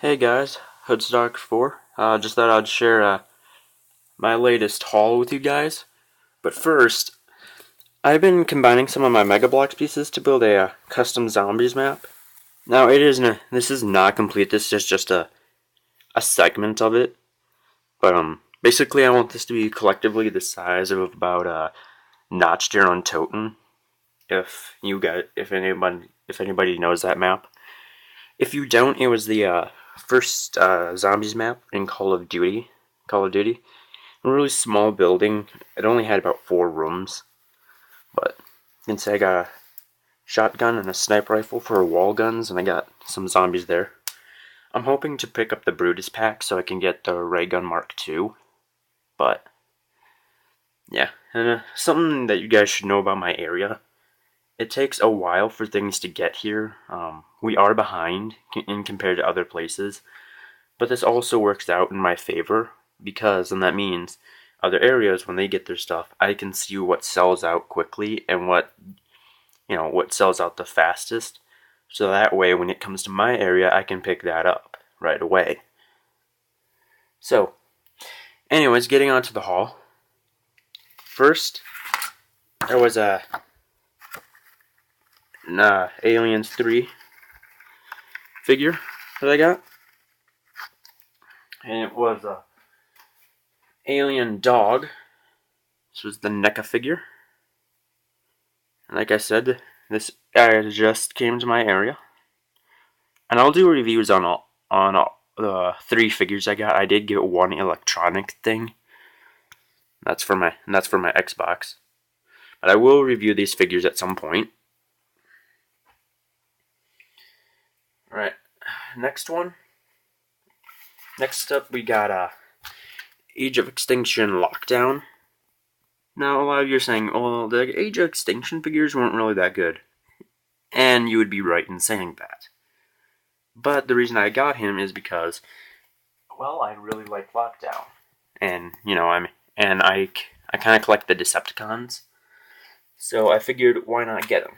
Hey guys, Hoodstalker4. Just thought I'd share my latest haul with you guys. But first, I've been combining some of my Mega Bloks pieces to build a custom zombies map. Now, this is not complete. This is just a segment of it. But basically, I want this to be collectively the size of about Notchdale and Toten. If anybody knows that map. If you don't, it was the first zombies map in Call of Duty. A really small building. It only had about 4 rooms, but you can say I got a shotgun and a sniper rifle for wall guns, and I got some zombies there. I'm hoping to pick up the Brutus pack so I can get the Ray Gun Mark II, but yeah. And something that you guys should know about my area. It takes a while for things to get here. We are behind in compared to other places, but this also works out in my favor because then that means other areas, when they get their stuff, I can see what sells out quickly and what sells out the fastest. So that way, when it comes to my area, I can pick that up right away. So, anyways, getting on to the haul. First, there was a Aliens 3 figure that I got, and it was a alien dog. This was the NECA figure, and like I said, this just came to my area, and I'll do reviews on all the 3 figures I got. I did get one electronic thing. That's for my Xbox, but I will review these figures at some point. Alright, next up we got Age of Extinction Lockdown. Now, a lot of you are saying, oh, the Age of Extinction figures weren't really that good. And you would be right in saying that. But the reason I got him is because, well, I really like Lockdown. And, I kind of collect the Decepticons. So I figured, why not get him?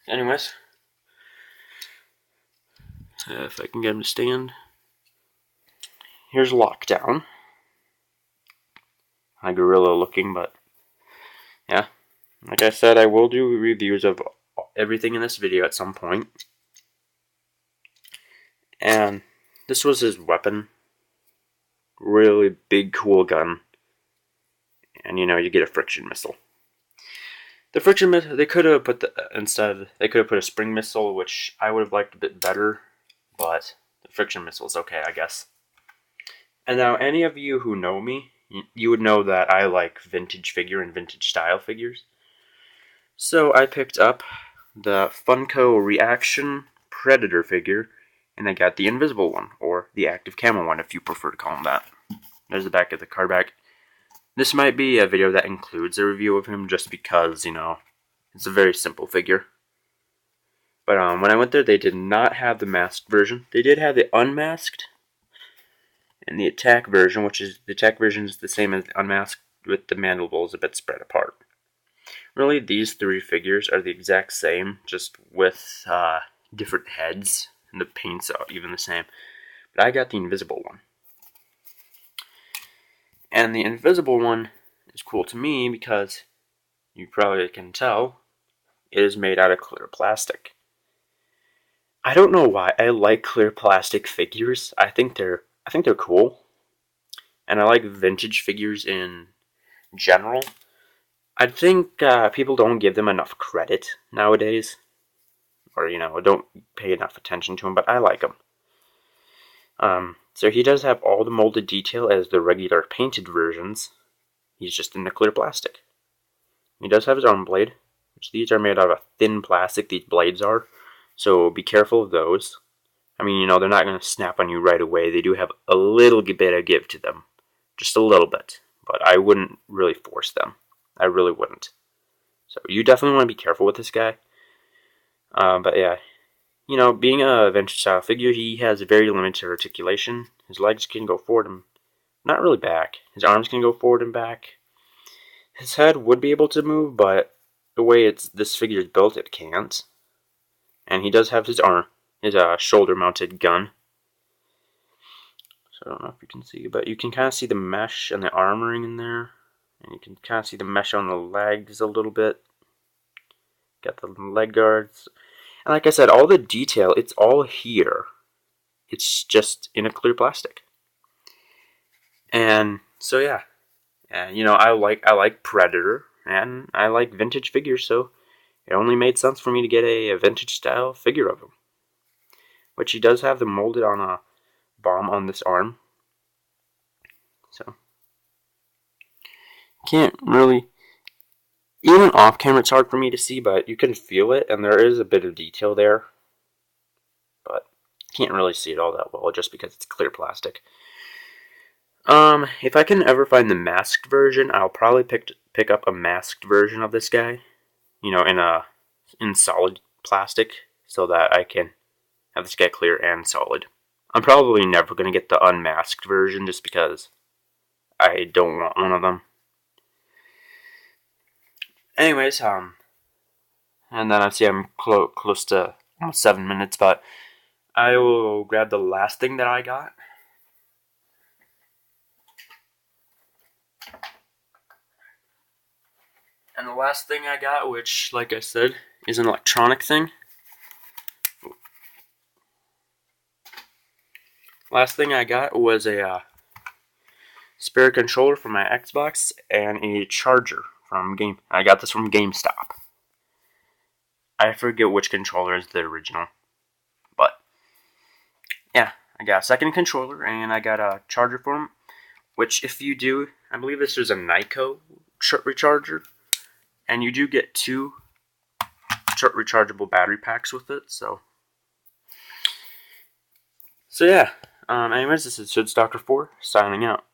Anyways, if I can get him to stand. Here's Lockdown. Gorilla looking, but yeah. Like I said, I will do reviews of everything in this video at some point. And this was his weapon. Really big, cool gun. And you get a friction missile. The friction missile, they could have put a spring missile, which I would have liked a bit better, but the friction missile is okay, I guess. And now, any of you who know me, you would know that I like vintage figure and vintage style figures. So I picked up the Funko Reaction Predator figure, and I got the invisible one, or the active camo one, if you prefer to call him that. There's the back of the card back. This might be a video that includes a review of him, just because, it's a very simple figure. But when I went there, they did not have the masked version. They did have the unmasked, and the attack version, the attack version is the same as the unmasked, with the mandibles a bit spread apart. Really, these 3 figures are the exact same, just with different heads, and the paint's even the same. But I got the invisible one. And the invisible one is cool to me because, you probably can tell, it is made out of clear plastic. I don't know why I like clear plastic figures. I think they're cool, and I like vintage figures in general. I think people don't give them enough credit nowadays, or don't pay enough attention to them. But I like them. So he does have all the molded detail as the regular painted versions. He's just in the clear plastic. He does have his arm blade, which these are made out of thin plastic. These blades are, so be careful of those. I mean, they're not going to snap on you right away. They do have a little bit of give to them. Just a little bit. But I wouldn't really force them. I really wouldn't. So you definitely want to be careful with this guy. But yeah, being a vintage style figure, he has very limited articulation. His legs can go forward and not really back. His arms can go forward and back. His head would be able to move, but the way this figure is built, it can't. And he does have his shoulder-mounted gun. I don't know if you can see, but you can kind of see the mesh and the armoring in there. And you can kind of see the mesh on the legs a little bit. Got the leg guards. And like I said, all the detail, it's all here. It's just in a clear plastic. And so yeah. And you know, I like Predator and I like vintage figures, so it only made sense for me to get a vintage style figure of him. Which he does have them molded on a bomb on this arm. So can't really, even off camera it's hard for me to see, but you can feel it and there is a bit of detail there. But can't really see it all that well just because it's clear plastic. If I can ever find the masked version, I'll probably pick up a masked version of this guy, you know, in solid plastic, so that I can have this guy clear and solid. I'm probably never going to get the unmasked version just because I don't want one of them. Anyways, and then I see I'm close to almost 7 minutes, but I will grab the last thing that I got. And the last thing I got, which, like I said, is an electronic thing. Last thing I got was a spare controller for my Xbox and a charger from I got this from GameStop. I forget which controller is the original, but yeah, I got a second controller and I got a charger for him. Which, if you do, I believe this is a Nyko recharger. And you do get 2 rechargeable battery packs with it, so yeah. Anyways, this is Shids Doctor 4, signing out.